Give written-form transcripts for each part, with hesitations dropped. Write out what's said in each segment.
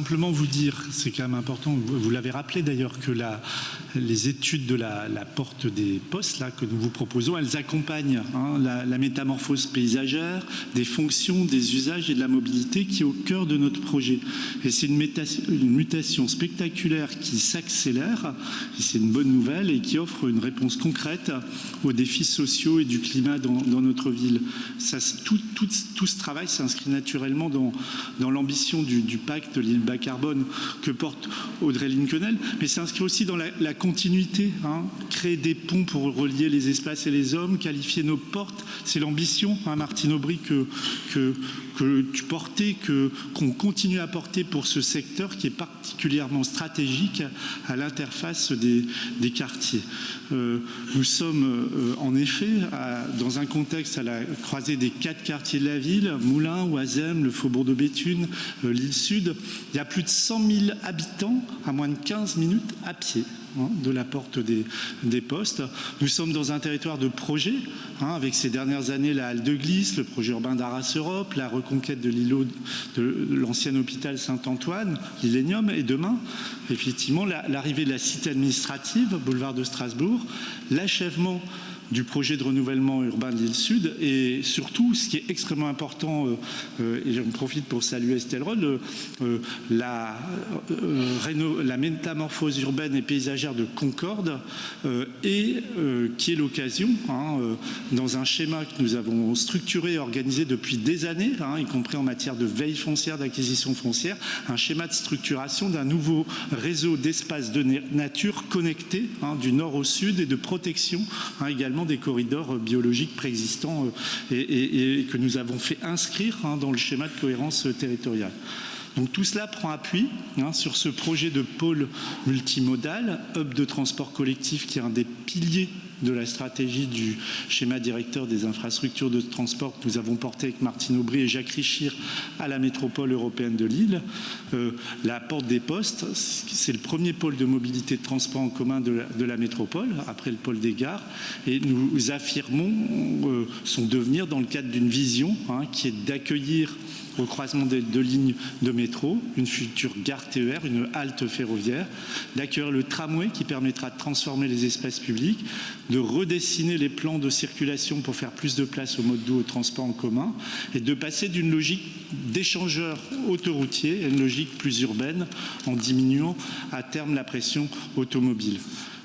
simplement vous dire, c'est quand même important, vous l'avez rappelé d'ailleurs, que les études de la porte des postes là, que nous vous proposons, elles accompagnent la métamorphose paysagère, des fonctions, des usages et de la mobilité qui est au cœur de notre projet. Et c'est une mutation spectaculaire qui s'accélère, et c'est une bonne nouvelle, et qui offre une réponse concrète aux défis sociaux et du climat dans notre ville. Tout ce travail s'inscrit naturellement dans l'ambition du pacte de l'île bas carbone que porte Audrey Linkenheld, mais s'inscrit aussi dans la continuité, créer des ponts pour relier les espaces et les hommes, qualifier nos portes, c'est l'ambition, Martine Aubry, que tu portais, qu'on continue à porter pour ce secteur qui est particulièrement stratégique à l'interface des quartiers. Nous sommes en effet dans un contexte à la croisée des 4 quartiers de la ville, Moulins, Oisem, le Faubourg de Béthune, l'île Sud. Il y a plus de 100 000 habitants à moins de 15 minutes à pied de la porte des postes. Nous sommes dans un territoire de projet, avec ces dernières années la halle de glisse, le projet urbain d'Arras-Europe, la reconquête de l'îlot de l'ancien hôpital Saint-Antoine, l'Illénium, et demain, effectivement, l'arrivée de la cité administrative, boulevard de Strasbourg, l'achèvement du projet de renouvellement urbain de l'île Sud, et surtout, ce qui est extrêmement important, et j'en profite pour saluer Estelle Rode, la métamorphose urbaine et paysagère de Concorde, et qui est l'occasion, dans un schéma que nous avons structuré et organisé depuis des années, y compris en matière de veille foncière, d'acquisition foncière, un schéma de structuration d'un nouveau réseau d'espaces de nature connectés du nord au sud et de protection également des corridors biologiques préexistants et que nous avons fait inscrire dans le schéma de cohérence territoriale. Donc tout cela prend appui sur ce projet de pôle multimodal, hub de transport collectif qui est un des piliers de la stratégie du schéma directeur des infrastructures de transport que nous avons porté avec Martine Aubry et Jacques Richir à la métropole européenne de Lille. La porte des postes, c'est le premier pôle de mobilité de transport en commun de la métropole, après le pôle des gares, et nous affirmons son devenir dans le cadre d'une vision qui est d'accueillir au croisement des 2 lignes de métro, une future gare TER, une halte ferroviaire, d'accueillir le tramway qui permettra de transformer les espaces publics, de redessiner les plans de circulation pour faire plus de place au mode doux au transport en commun et de passer d'une logique d'échangeur autoroutier à une logique plus urbaine en diminuant à terme la pression automobile.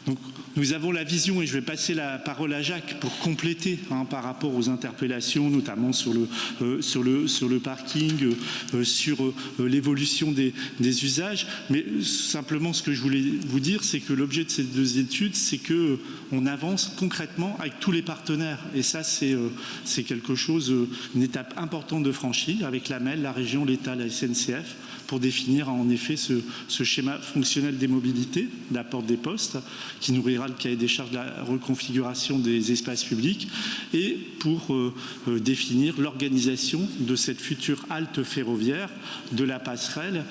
Donc, nous avons la vision, et je vais passer la parole à Jacques pour compléter par rapport aux interpellations, notamment sur le parking, sur l'évolution des usages. Mais simplement, ce que je voulais vous dire, c'est que l'objet de ces 2 études, c'est qu'on avance concrètement avec tous les partenaires. Et ça, c'est quelque chose, une étape importante de franchie avec la MEL, la région, l'État, la SNCF, pour définir en effet ce schéma fonctionnel des mobilités, de la porte des postes, qui nourrira le cahier des charges de la reconfiguration des espaces publics, et pour définir l'organisation de cette future halte ferroviaire, de la passerelle,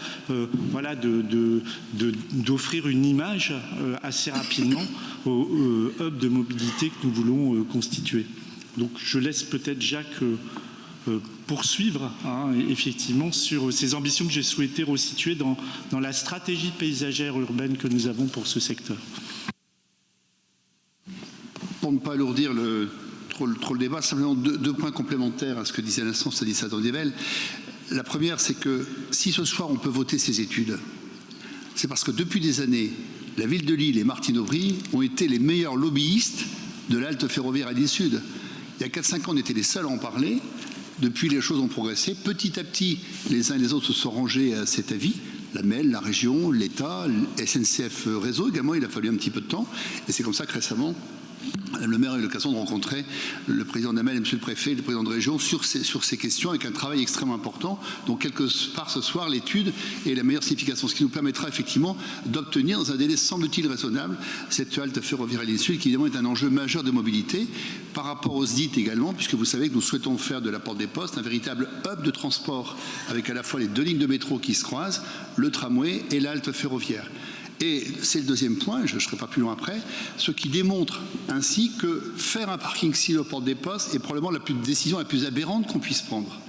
d'offrir une image assez rapidement au hub de mobilité que nous voulons constituer. Donc je laisse peut-être Jacques poursuivre effectivement sur ces ambitions que j'ai souhaité resituer dans la stratégie paysagère urbaine que nous avons pour ce secteur. Pour ne pas alourdir trop le débat, simplement deux points complémentaires à ce que disait à l'instant Stanislas Dandével. La première, c'est que si ce soir on peut voter ces études, c'est parce que depuis des années, la ville de Lille et Martine Aubry ont été les meilleurs lobbyistes de l'halte ferroviaire à l'île Sud. Il y a 4-5 ans, on était les seuls à en parler. Depuis, les choses ont progressé. Petit à petit, les uns et les autres se sont rangés à cet avis. La MEL, la région, l'État, SNCF Réseau également, il a fallu un petit peu de temps. Et c'est comme ça que récemment, Madame le maire a eu l'occasion de rencontrer le président de la MEL et monsieur le préfet et le président de région sur ces questions avec un travail extrêmement important. Donc quelque part ce soir, l'étude est la meilleure signification, ce qui nous permettra effectivement d'obtenir dans un délai semble-t-il raisonnable cette halte ferroviaire à l'île Sud qui évidemment est un enjeu majeur de mobilité par rapport aux SDIT également, puisque vous savez que nous souhaitons faire de la porte des postes un véritable hub de transport avec à la fois les 2 lignes de métro qui se croisent, le tramway et l'halte ferroviaire. Et c'est le deuxième point, je ne serai pas plus loin après, ce qui démontre ainsi que faire un parking silo aux portes des postes est probablement la décision la plus aberrante qu'on puisse prendre.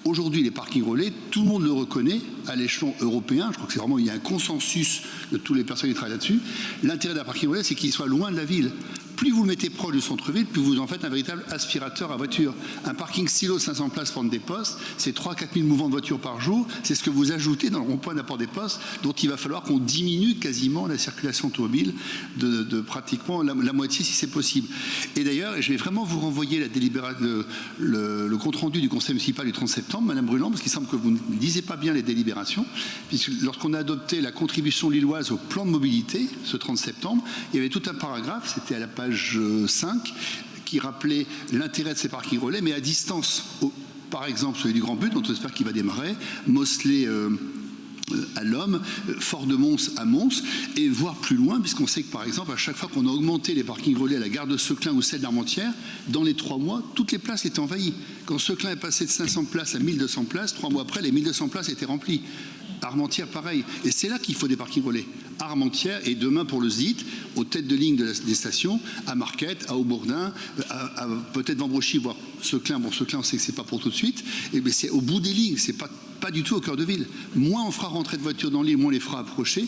Aujourd'hui, les parkings relais, tout le monde le reconnaît à l'échelon européen. Je crois que c'est vraiment, il y a un consensus de toutes les personnes qui travaillent là-dessus. L'intérêt d'un parking relais, c'est qu'il soit loin de la ville. Plus vous le mettez proche du centre-ville, plus vous en faites un véritable aspirateur à voiture. Un parking silo de 500 places pour des postes, c'est 3-4 000 mouvements de voitures par jour. C'est ce que vous ajoutez dans le rond-point d'apport des postes, dont il va falloir qu'on diminue quasiment la circulation automobile de pratiquement la moitié si c'est possible. Et d'ailleurs, je vais vraiment vous renvoyer le compte-rendu du conseil municipal du 30 septembre, Madame Brulon, parce qu'il semble que vous ne lisez pas bien les délibérations, puisque lorsqu'on a adopté la contribution lilloise au plan de mobilité, ce 30 septembre, il y avait tout un paragraphe, c'était à la page 5, qui rappelait l'intérêt de ces parkings relais, mais à distance. Par exemple, celui du Grand But, dont on espère qu'il va démarrer, Mosselet à Lomme, Fort-de-Mons à Mons, et voire plus loin, puisqu'on sait que par exemple, à chaque fois qu'on a augmenté les parkings relais à la gare de Seclin ou celle d'Armentières, dans les 3 mois, toutes les places étaient envahies. Quand Seclin est passé de 500 places à 1200 places, 3 mois après, les 1200 places étaient remplies. Armentières, pareil. Et c'est là qu'il faut des parkings relais. Armentières, et demain pour le ZIT, aux têtes de ligne des stations, à Marquette, à Aubourdin, à peut-être Vambrochy, voire Seclin. Bon, Seclin, on sait que c'est pas pour tout de suite. Et bien, c'est au bout des lignes, c'est pas du tout au cœur de ville. Moins on fera rentrer de voitures dans l'île, moins on les fera approcher,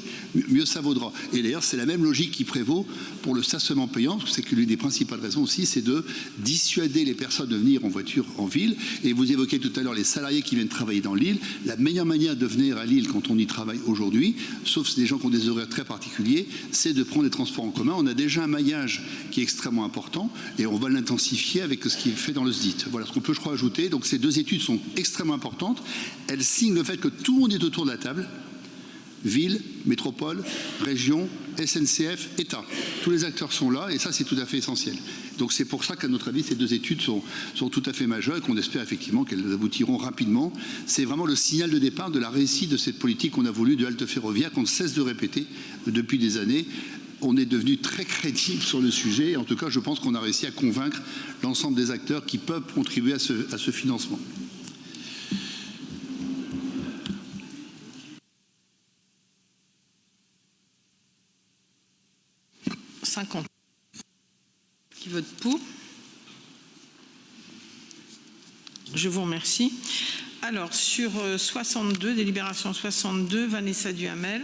mieux ça vaudra. Et d'ailleurs, c'est la même logique qui prévaut pour le stationnement payant, parce que c'est que l'une des principales raisons aussi, c'est de dissuader les personnes de venir en voiture en ville. Et vous évoquez tout à l'heure les salariés qui viennent travailler dans l'île. La meilleure manière de venir à l'île quand on y travaille aujourd'hui, sauf si des gens qui ont des horaires très particuliers, c'est de prendre les transports en commun. On a déjà un maillage qui est extrêmement important et on va l'intensifier avec ce qui est fait dans le SDIT. Voilà ce qu'on peut, je crois, ajouter. Donc ces 2 études sont extrêmement importantes. Elles signent le fait que tout le monde est autour de la table. Ville, métropole, région, SNCF, État. Tous les acteurs sont là et ça, c'est tout à fait essentiel. Donc c'est pour ça qu'à notre avis, ces 2 études sont tout à fait majeures et qu'on espère effectivement qu'elles aboutiront rapidement. C'est vraiment le signal de départ de la réussite de cette politique qu'on a voulu de halte ferroviaire, qu'on ne cesse de répéter depuis des années. On est devenu très crédible sur le sujet. En tout cas, je pense qu'on a réussi à convaincre l'ensemble des acteurs qui peuvent contribuer à ce financement. Qui vote pour. Je vous remercie. Alors, sur 62, délibération 62, Vanessa Duhamel.